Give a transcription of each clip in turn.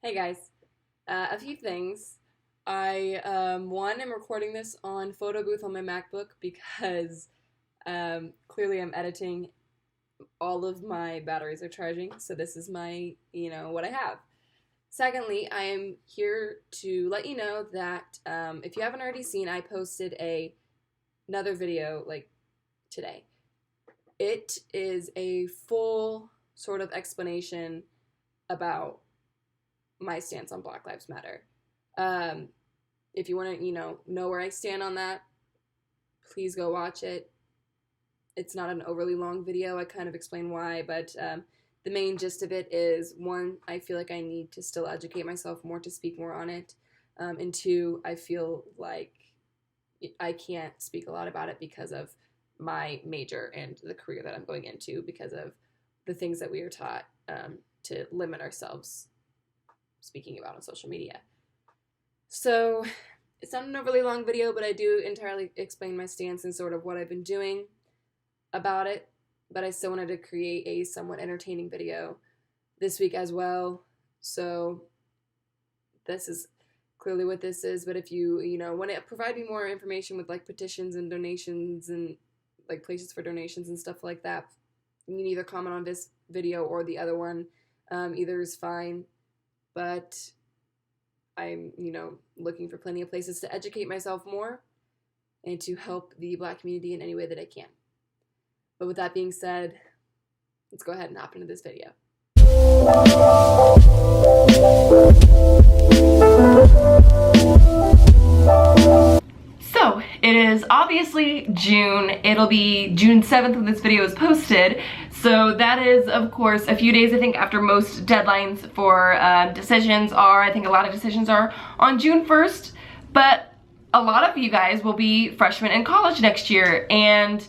Hey guys, a few things. One, am recording this on photo booth on my MacBook because clearly I'm editing. All of my batteries are charging, so this is my, what I have. Secondly, I am here to let you know that if you haven't already seen, I posted another video like today. It is a full sort of explanation about my stance on Black Lives Matter. Um, if you want to, know where I stand on that, please go watch it. It's not an overly long video. I kind of explain why, but the main gist of it is, one, I feel like I need to still educate myself more to speak more on it. And two, I feel like I can't speak a lot about it because of my major and the career that I'm going into, because of the things that we are taught to limit ourselves speaking about on social media. So it's not an overly long video, but I do entirely explain my stance and sort of what I've been doing about it. But I still wanted to create a somewhat entertaining video this week as well. So this is clearly what this is. But if you want to provide me more information with like petitions and donations and like places for donations and stuff like that, you can either comment on this video or the other one. Either is fine. But I'm, looking for plenty of places to educate myself more and to help the Black community in any way that I can. But with that being said, let's go ahead and hop into this video. So, it is obviously June. It'll be June 7th when this video is posted. So that is, of course, a few days, I think, after most deadlines for decisions are. I think a lot of decisions are on June 1st. But a lot of you guys will be freshmen in college next year. And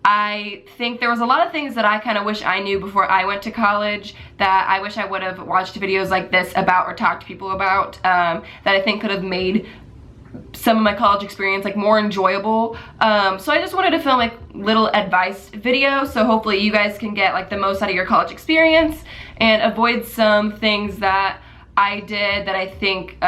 I think there was a lot of things that I kind of wish I knew before I went to college that I wish I would have watched videos like this about or talked to people about that I think could have made some of my college experience like more enjoyable. So I just wanted to film like little advice video, so hopefully you guys can get like the most out of your college experience and avoid some things that I did that I think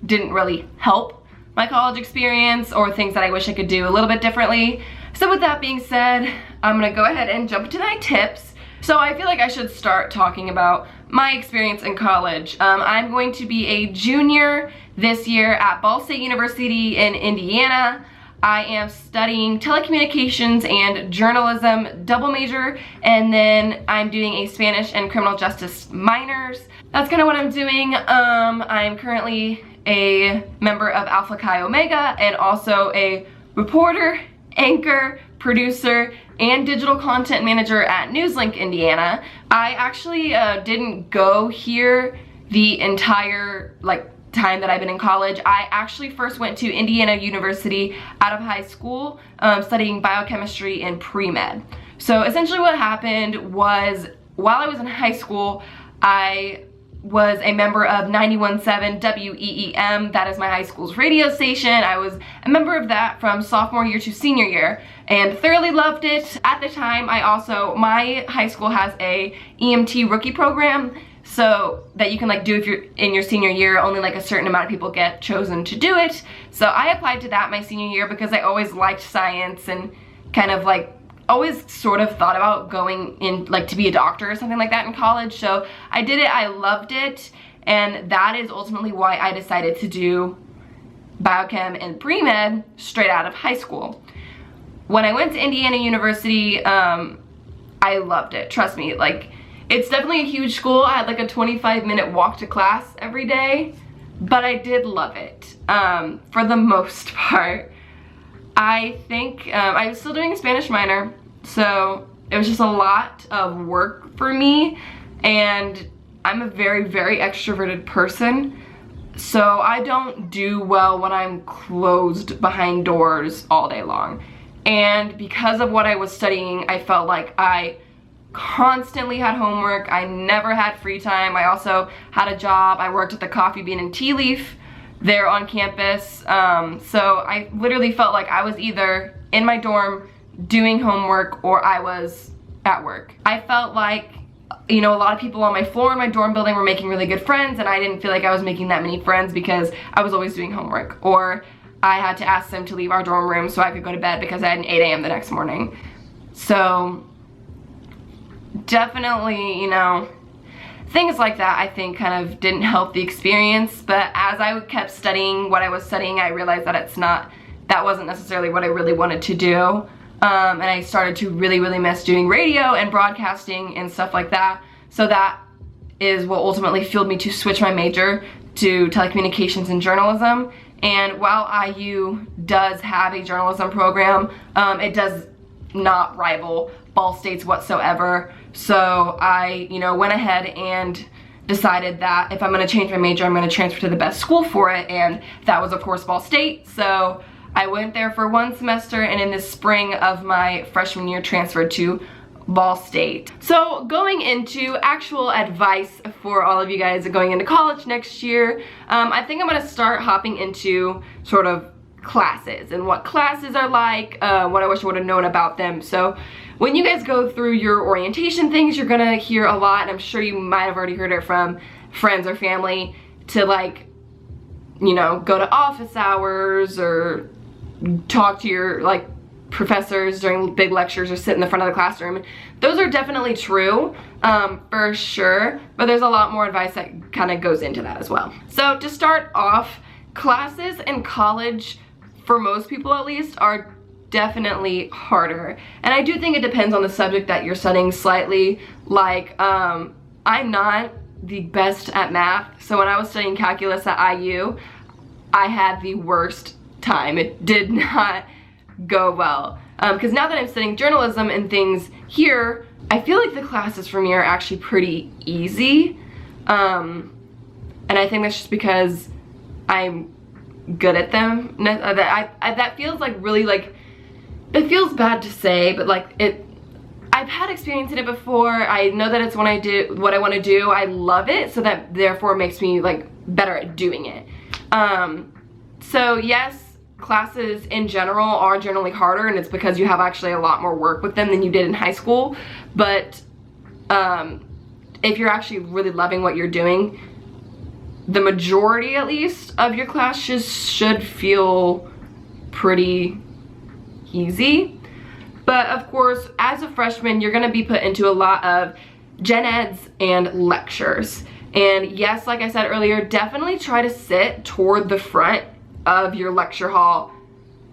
didn't really help my college experience, or things that I wish I could do a little bit differently. So with that being said, I'm gonna go ahead and jump into my tips. So I feel like I should start talking about my experience in college. I'm going to be a junior this year at Ball State University in Indiana. I am studying telecommunications and journalism double major, and then I'm doing a Spanish and criminal justice minors. That's kind of what I'm doing. I'm currently a member of Alpha Chi Omega and also a reporter, anchor, producer, and digital content manager at Newslink, Indiana. I actually didn't go here the entire time that I've been in college. I actually first went to Indiana University out of high school, studying biochemistry and pre-med. So essentially what happened was, while I was in high school, I was a member of 91.7 WEEM. That is my high school's radio station. I was a member of that from sophomore year to senior year and thoroughly loved it. At the time, my high school has a EMT rookie program, so that you can do if you're in your senior year. Only a certain amount of people get chosen to do it. So I applied to that my senior year because I always liked science and kind of always sort of thought about going in to be a doctor or something like that in college. So I did it, I loved it, and that is ultimately why I decided to do biochem and pre-med straight out of high school. When I went to Indiana University, I loved it, trust me. It's definitely a huge school. I had a 25-minute walk to class every day, but I did love it for the most part. I think I was still doing a Spanish minor, so it was just a lot of work for me, and I'm a very, very extroverted person, so I don't do well when I'm closed behind doors all day long. And because of what I was studying, I felt like I constantly had homework. I never had free time. I also had a job. I worked at the Coffee Bean and Tea Leaf there on campus, so I literally felt like I was either in my dorm doing homework or I was at work. I felt like you know, a lot of people on my floor in my dorm building were making really good friends, and I didn't feel like I was making that many friends because I was always doing homework, or I had to ask them to leave our dorm room so I could go to bed because I had an 8 a.m. the next morning. So definitely, you know, things like that I think kind of didn't help the experience. But as I kept studying what I was studying, I realized that that wasn't necessarily what I really wanted to do. And I started to really miss doing radio and broadcasting and stuff like that. So that is what ultimately fueled me to switch my major to telecommunications and journalism. And while IU does have a journalism program, it does not rival Ball State's whatsoever. So I, you know, went ahead and decided that if I'm going to change my major, I'm going to transfer to the best school for it, and that was of course Ball State. So I went there for 1 semester, and in the spring of my freshman year transferred to Ball State. So going into actual advice for all of you guys going into college next year, I think I'm going to start hopping into sort of classes and what classes are like, what I wish I would have known about them. So when you guys go through your orientation things, you're gonna hear a lot, and I'm sure you might have already heard it from friends or family, to like, you know, go to office hours or talk to your like professors during big lectures or sit in the front of the classroom. Those are definitely true, for sure, but there's a lot more advice that kind of goes into that as well. So to start off, classes in college, for most people at least, are definitely harder. And I do think it depends on the subject that you're studying slightly. Like, I'm not the best at math, so when I was studying calculus at IU, I had the worst time. It did not go well. Because now that I'm studying journalism and things here, I feel like the classes for me are actually pretty easy. And I think that's just because I'm good at them. That feels like really like, it feels bad to say, but like I've had experience in it before. I know that it's when I do what I want to do. I love it, so that therefore makes me like better at doing it. So yes, classes in general are generally harder, and it's because you have actually a lot more work with them than you did in high school. But if you're actually really loving what you're doing, the majority at least of your classes should feel pretty easy. But of course, as a freshman, you're gonna be put into a lot of gen eds and lectures. And yes, like I said earlier, definitely try to sit toward the front of your lecture hall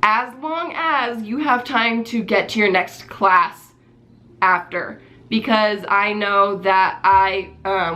as long as you have time to get to your next class after. Because I know that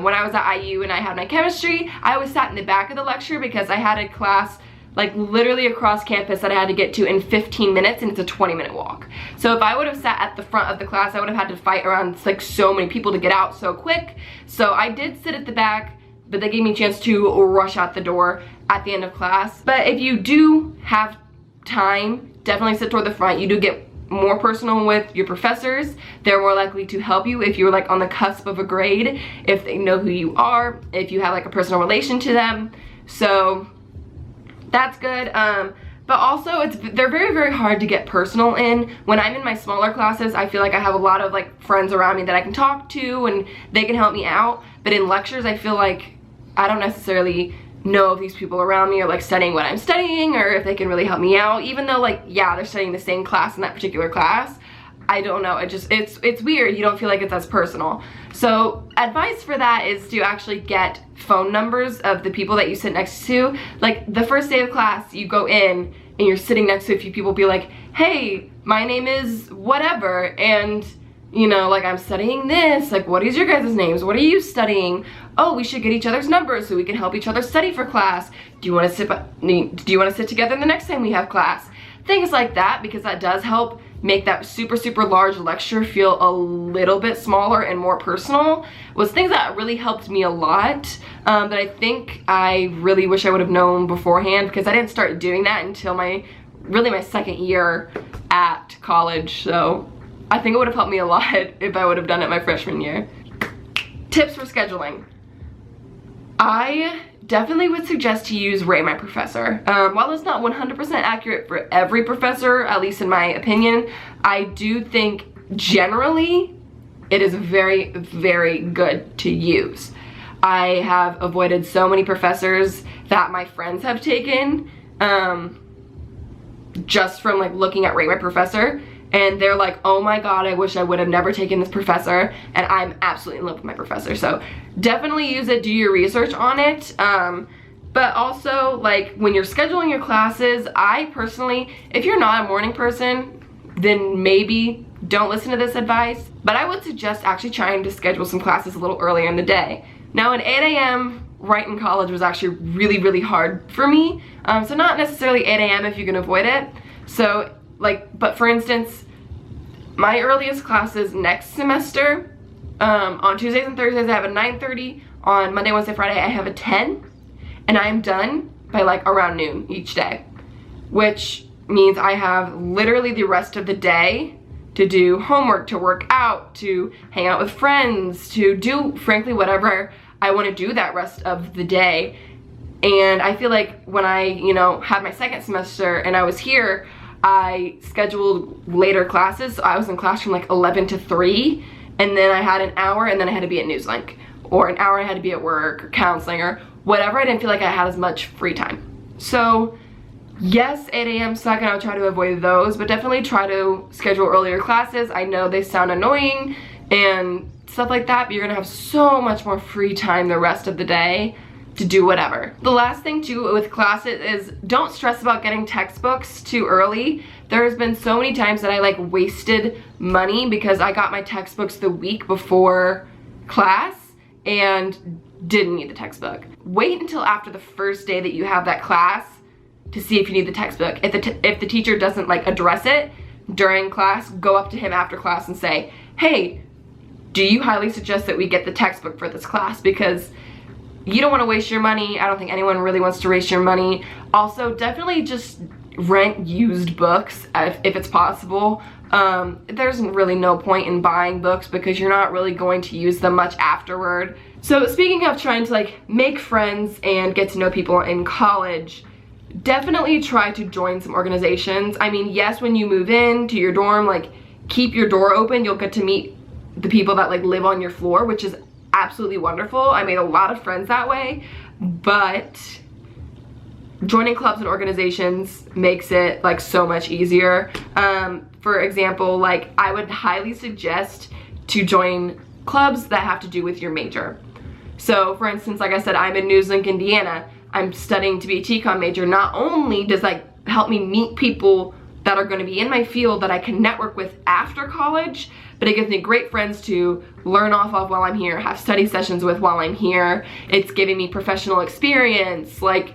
when I was at IU and I had my chemistry, I always sat in the back of the lecture because I had a class like literally across campus that I had to get to in 15 minutes, and it's a 20-minute walk. So if I would have sat at the front of the class, I would have had to fight around like so many people to get out so quick. So I did sit at the back, but they gave me a chance to rush out the door at the end of class. But if you do have time, definitely sit toward the front. You do get more personal with your professors. They're more likely to help you if you're like on the cusp of a grade, if they know who you are, if you have like a personal relation to them. So that's good. But also they're very hard to get personal in. When I'm in my smaller classes, I feel like I have a lot of like friends around me that I can talk to and they can help me out. But in lectures, I feel like I don't necessarily know if these people around me are like studying what I'm studying, or if they can really help me out, even though like, yeah, they're studying the same class in that particular class. I don't know, it's weird. You don't feel like it's as personal. So advice for that is to actually get phone numbers of the people that you sit next to. Like the first day of class, you go in and you're sitting next to a few people, be like, hey, my name is whatever, and you know, like I'm studying this, like what is your guys' names? What are you studying? Oh, we should get each other's numbers so we can help each other study for class. Do you want to sit together the next time we have class? Things like that, because that does help make that super large lecture feel a little bit smaller and more personal. Was things that really helped me a lot, that I think I really wish I would have known beforehand, because I didn't start doing that until my second year at college. So I think it would have helped me a lot if I would have done it my freshman year. Tips for scheduling. I definitely would suggest to use Ray, my professor. While it's not 100% accurate for every professor, at least in my opinion, I do think generally it is very, very good to use. I have avoided so many professors that my friends have taken just from like looking at Rate My Professor, and they're like, oh my god, I wish I would have never taken this professor, and I'm absolutely in love with my professor. So definitely use it, do your research on it. But also, like, when you're scheduling your classes, I personally, if you're not a morning person, then maybe don't listen to this advice, but I would suggest actually trying to schedule some classes a little earlier in the day. Now, an 8 a.m. right in college was actually really, really hard for me. So not necessarily 8 a.m. if you can avoid it. So, like, but for instance, my earliest classes next semester, on Tuesdays and Thursdays I have a 9:30, on Monday, Wednesday, Friday I have a 10, and I'm done by like around noon each day, which means I have literally the rest of the day to do homework, to work out, to hang out with friends, to do, frankly, whatever I want to do that rest of the day. And I feel like when I, you know, had my second semester and I was here, I scheduled later classes. So I was in class from like 11 to 3, and then I had an hour, and then I had to be at Newslink, or an hour I had to be at work or counseling or whatever. I didn't feel like I had as much free time. So yes, 8 a.m. suck, and I would try to avoid those, but definitely try to schedule earlier classes. I know they sound annoying and stuff like that, but you're gonna have so much more free time the rest of the day to do whatever. The last thing too with classes is don't stress about getting textbooks too early. There's been so many times that I like wasted money because I got my textbooks the week before class and didn't need the textbook. Wait until after the first day that you have that class to see if you need the textbook. If the teacher doesn't like address it during class, go up to him after class and say, hey, do you highly suggest that we get the textbook for this class? Because you don't want to waste your money. I don't think anyone really wants to waste your money. Also, definitely just rent used books if it's possible. There's really no point in buying books because you're not really going to use them much afterward. So speaking of trying to like make friends and get to know people in college, definitely try to join some organizations. I mean, yes, when you move in to your dorm, like keep your door open. You'll get to meet the people that like live on your floor, which is absolutely wonderful. I made a lot of friends that way, but joining clubs and organizations makes it like so much easier. For example, like I would highly suggest to join clubs that have to do with your major. So for instance, like I said, I'm in Newslink, Indiana. I'm studying to be a TCOM major. Not only does like help me meet people that are going to be in my field that I can network with after college, but it gives me great friends to learn off of while I'm here, have study sessions with while I'm here. It's giving me professional experience. Like,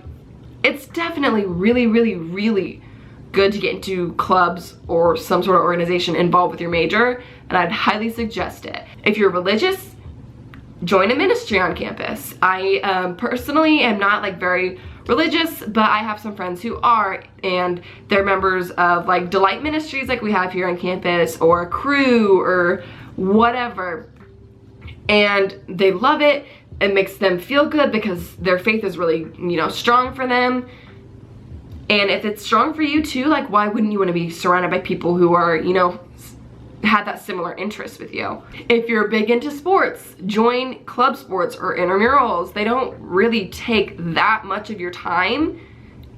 it's definitely really, really, really good to get into clubs or some sort of organization involved with your major, and I'd highly suggest it. If you're religious, join a ministry on campus. I personally am not like very religious, but I have some friends who are, and they're members of like Delight Ministries like we have here on campus, or Crew, or whatever, and they love it. It makes them feel good because their faith is really, you know, strong for them. And if it's strong for you too, like why wouldn't you want to be surrounded by people who are, you know, had that similar interest with you? If you're big into sports, join club sports or intramurals. They don't really take that much of your time,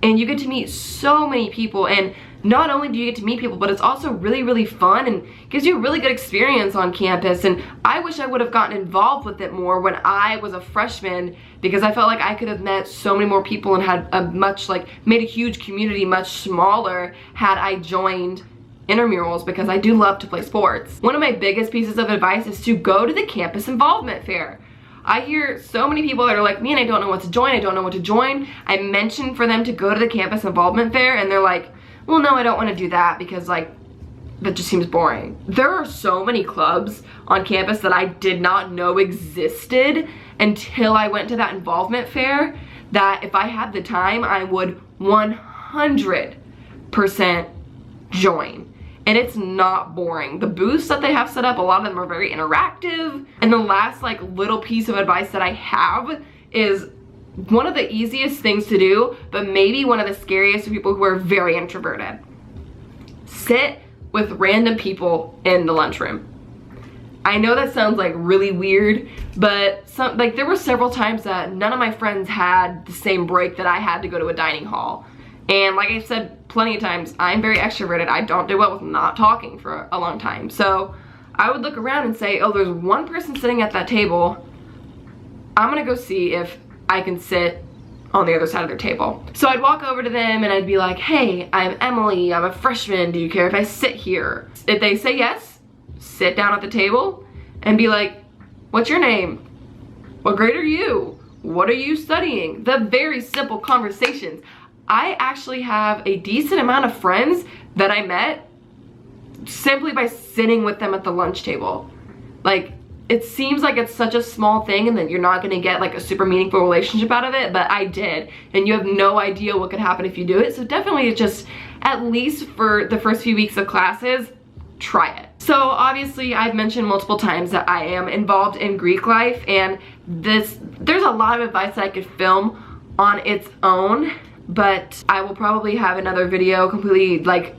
and you get to meet so many people. And not only do you get to meet people, but it's also really, really fun and gives you a really good experience on campus. And I wish I would have gotten involved with it more when I was a freshman, because I felt like I could have met so many more people and had a much, like, made a huge community much smaller had I joined intramurals, because I do love to play sports. One of my biggest pieces of advice is to go to the campus involvement fair. I hear so many people that are like me and I don't know what to join, I don't know what to join. I mention for them to go to the campus involvement fair and they're like, well, no, I don't want to do that because like that just seems boring. There are so many clubs on campus that I did not know existed until I went to that involvement fair, that if I had the time I would 100% join. And it's not boring. The booths that they have set up, a lot of them are very interactive. And the last like little piece of advice that I have is one of the easiest things to do, but maybe one of the scariest for people who are very introverted. Sit with random people in the lunchroom. I know that sounds like really weird, but there were several times that none of my friends had the same break that I had to go to a dining hall. And like I've said plenty of times, I'm very extroverted. I don't do well with not talking for a long time. So I would look around and say, oh, there's one person sitting at that table. I'm gonna go see if I can sit on the other side of their table. So I'd walk over to them and I'd be like, hey, I'm Emily, I'm a freshman, do you care if I sit here? If they say yes, sit down at the table and be like, what's your name? What grade are you? What are you studying? The very simple conversations. I actually have a decent amount of friends that I met simply by sitting with them at the lunch table. Like, it seems like it's such a small thing and that you're not gonna get like a super meaningful relationship out of it, but I did. And you have no idea what could happen if you do it. So definitely just, at least for the first few weeks of classes, try it. So obviously I've mentioned multiple times that I am involved in Greek life, and there's a lot of advice that I could film on its own, but I will probably have another video completely like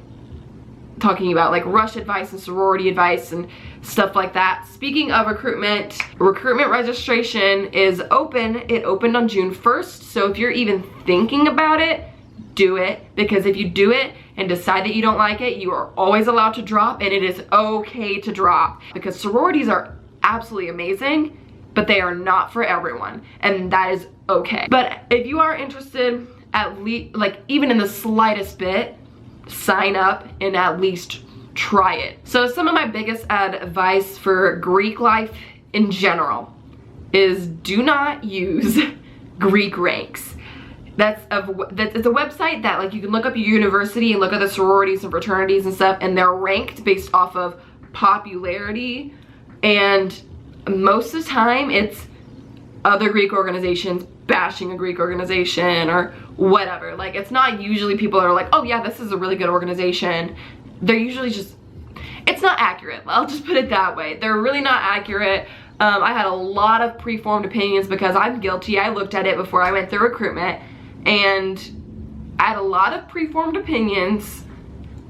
talking about like rush advice and sorority advice and stuff like that. Speaking of recruitment registration is open. It opened on June 1st. So if you're even thinking about it, do it, because if you do it and decide that you don't like it, you are always allowed to drop, and it is okay to drop, because sororities are absolutely amazing, but they are not for everyone, and that is okay. But if you are interested, at least like even in the slightest bit, sign up and at least try it. So some of my biggest advice for Greek life in general is do not use Greek ranks. It's a website that like you can look up your university and look at the sororities and fraternities and stuff, and they're ranked based off of popularity, and most of the time it's other Greek organizations bashing a Greek organization or whatever. Like, it's not usually people that are like, oh yeah, this is a really good organization. They're usually just, it's not accurate. I'll just put it that way. They're really not accurate. I had a lot of preformed opinions because I'm guilty. I looked at it before I went through recruitment, and I had a lot of preformed opinions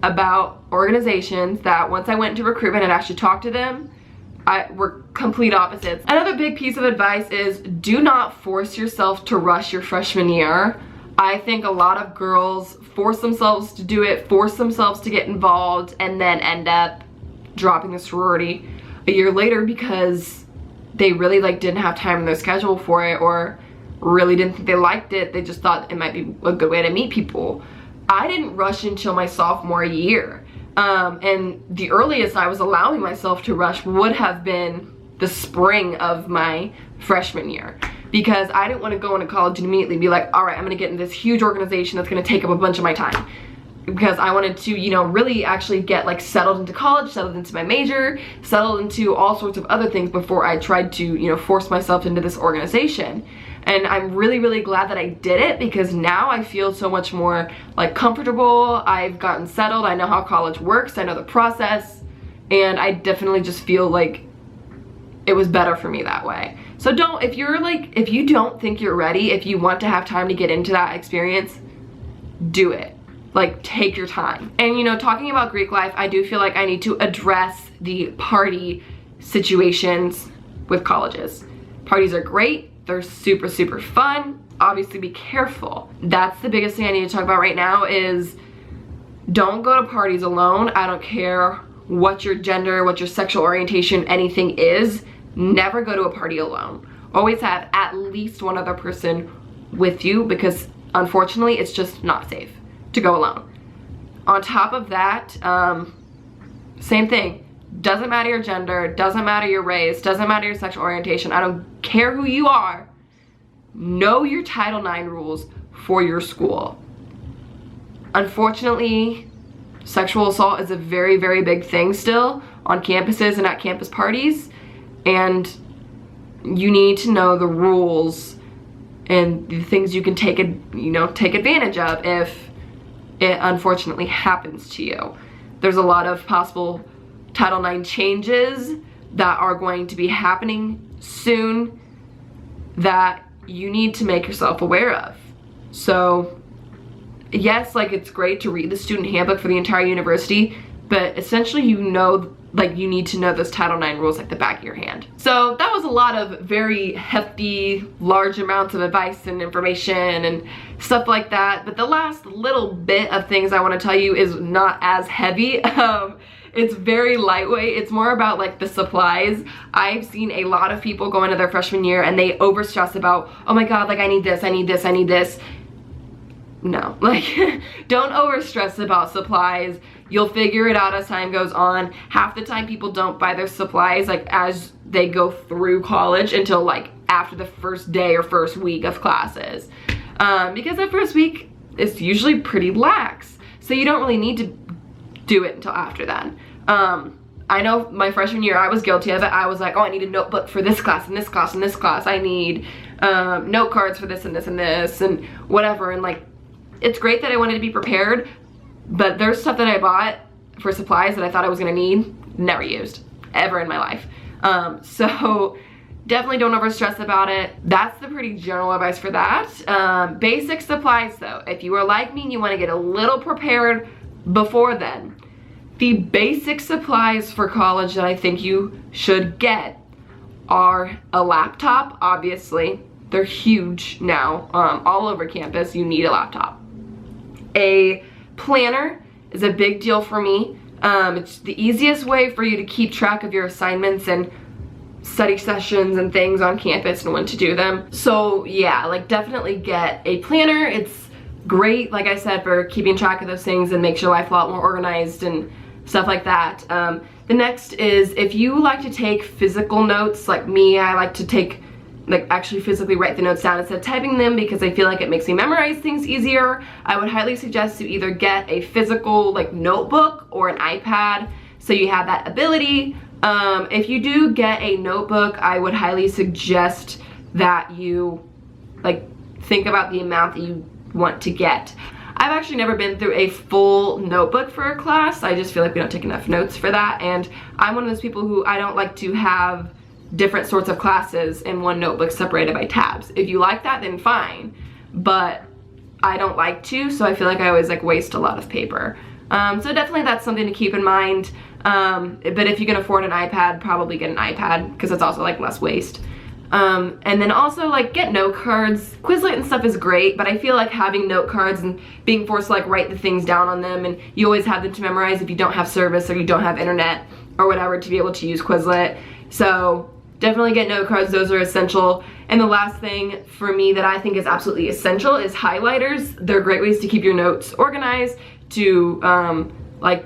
about organizations that once I went into recruitment and actually talked to them, were complete opposites. Another big piece of advice is do not force yourself to rush your freshman year. I think a lot of girls force themselves to do it, force themselves to get involved, and then end up dropping the sorority a year later because they really like didn't have time in their schedule for it, or really didn't think they liked it. They just thought it might be a good way to meet people. I didn't rush until my sophomore year. And the earliest I was allowing myself to rush would have been the spring of my freshman year, because I didn't want to go into college and immediately be like, all right, I'm going to get in this huge organization that's going to take up a bunch of my time. Because I wanted to, you know, really actually get like settled into college, settled into my major, settled into all sorts of other things before I tried to, you know, force myself into this organization. And I'm really, really glad that I did it, because now I feel so much more like comfortable. I've gotten settled. I know how college works. I know the process. And I definitely just feel like it was better for me that way. So don't, if you don't think you're ready, if you want to have time to get into that experience, do it. Like, take your time. And you know, talking about Greek life, I do feel like I need to address the party situations with colleges. Parties are great. They're super, super fun. Obviously, be careful. That's the biggest thing I need to talk about right now is don't go to parties alone. I don't care what your gender, what your sexual orientation, anything is. Never go to a party alone. Always have at least one other person with you, because unfortunately, it's just not safe to go alone. On top of that, same thing. Doesn't matter your gender, doesn't matter your race, doesn't matter your sexual orientation. I don't care who you are. Know your Title IX rules for your school. Unfortunately, sexual assault is a very, very big thing still on campuses and at campus parties. And you need to know the rules and the things you can take advantage of if it unfortunately happens to you. There's a lot of possible Title IX changes that are going to be happening soon that you need to make yourself aware of. So yes, like, it's great to read the student handbook for the entire university, but essentially you know like you need to know those Title IX rules like the back of your hand. So that was a lot of very hefty, large amounts of advice and information and stuff like that. But the last little bit of things I want to tell you is not as heavy. It's very lightweight. It's more about like the supplies. I've seen a lot of people go into their freshman year and they overstress about, oh my god, like I need this, I need this, I need this. No, like don't overstress about supplies. You'll figure it out as time goes on. Half the time people don't buy their supplies like as they go through college until like after the first day or first week of classes. Because that first week is usually pretty lax. So you don't really need to do it until after then. I know my freshman year I was guilty of it. I was like, oh, I need a notebook for this class and this class and this class. I need note cards for this and this and this and whatever. And like, it's great that I wanted to be prepared, but there's stuff that I bought for supplies that I thought I was gonna need, never used, ever in my life. So definitely don't overstress about it. That's the pretty general advice for that. Basic supplies though, if you are like me and you wanna get a little prepared before then, the basic supplies for college that I think you should get are a laptop, obviously. They're huge now, all over campus, you need a laptop. A planner is a big deal for me. It's the easiest way for you to keep track of your assignments and study sessions and things on campus and when to do them. So yeah, like definitely get a planner. It's great, like I said, for keeping track of those things and makes your life a lot more organized and stuff like that. The next is if you like to take physical notes like me, I like to take like actually physically write the notes down instead of typing them because I feel like it makes me memorize things easier. I would highly suggest you either get a physical like notebook or an iPad so you have that ability. If you do get a notebook, I would highly suggest that you like think about the amount that you want to get. I've actually never been through a full notebook for a class. I just feel like we don't take enough notes for that, and I'm one of those people who I don't like to have different sorts of classes in one notebook separated by tabs. If you like that, then fine, but I don't like to, so I feel like I always like waste a lot of paper. So definitely that's something to keep in mind. But if you can afford an iPad, probably get an iPad because it's also like less waste. And then also like get note cards. Quizlet and stuff is great, but I feel like having note cards and being forced to like write the things down on them, and you always have them to memorize if you don't have service or you don't have internet or whatever to be able to use Quizlet. So definitely get note cards, those are essential. And the last thing for me that I think is absolutely essential is highlighters. They're great ways to keep your notes organized, to like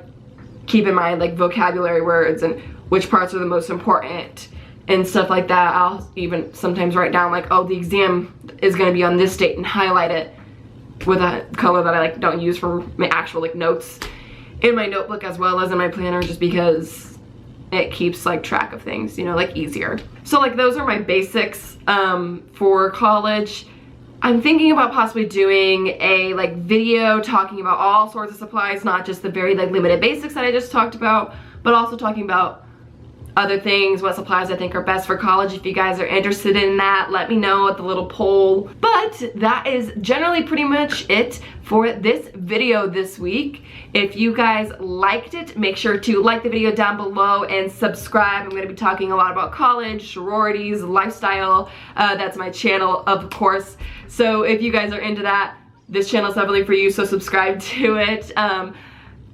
keep in mind like vocabulary words and which parts are the most important and stuff like that. I'll even sometimes write down like, oh, the exam is gonna be on this date, and highlight it with a color that I like don't use for my actual like notes in my notebook as well as in my planner, just because it keeps like track of things, you know, like easier. So like those are my basics for college. I'm thinking about possibly doing a like video talking about all sorts of supplies, not just the very like limited basics that I just talked about, but also talking about other things, what supplies I think are best for college. If you guys are interested in that, let me know at the little poll. But that is generally pretty much it for this video this week. If you guys liked it, make sure to like the video down below and subscribe. I'm going to be talking a lot about college, sororities, lifestyle. That's my channel, of course. So if you guys are into that, this channel is definitely for you, so subscribe to it.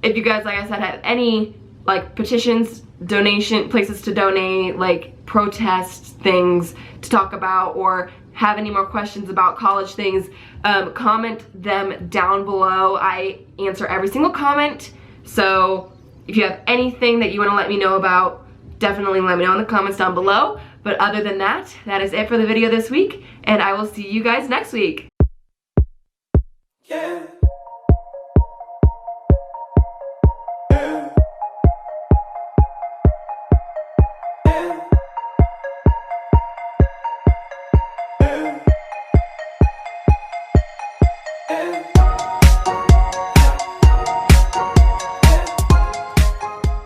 If you guys, like I said, have any like petitions, donation places to donate, like protest things to talk about, or have any more questions about college things, comment them down below. I answer every single comment, so if you have anything that you want to let me know about, definitely let me know in the comments down below. But other than that, that is it for the video this week, and I will see you guys next week. Yeah.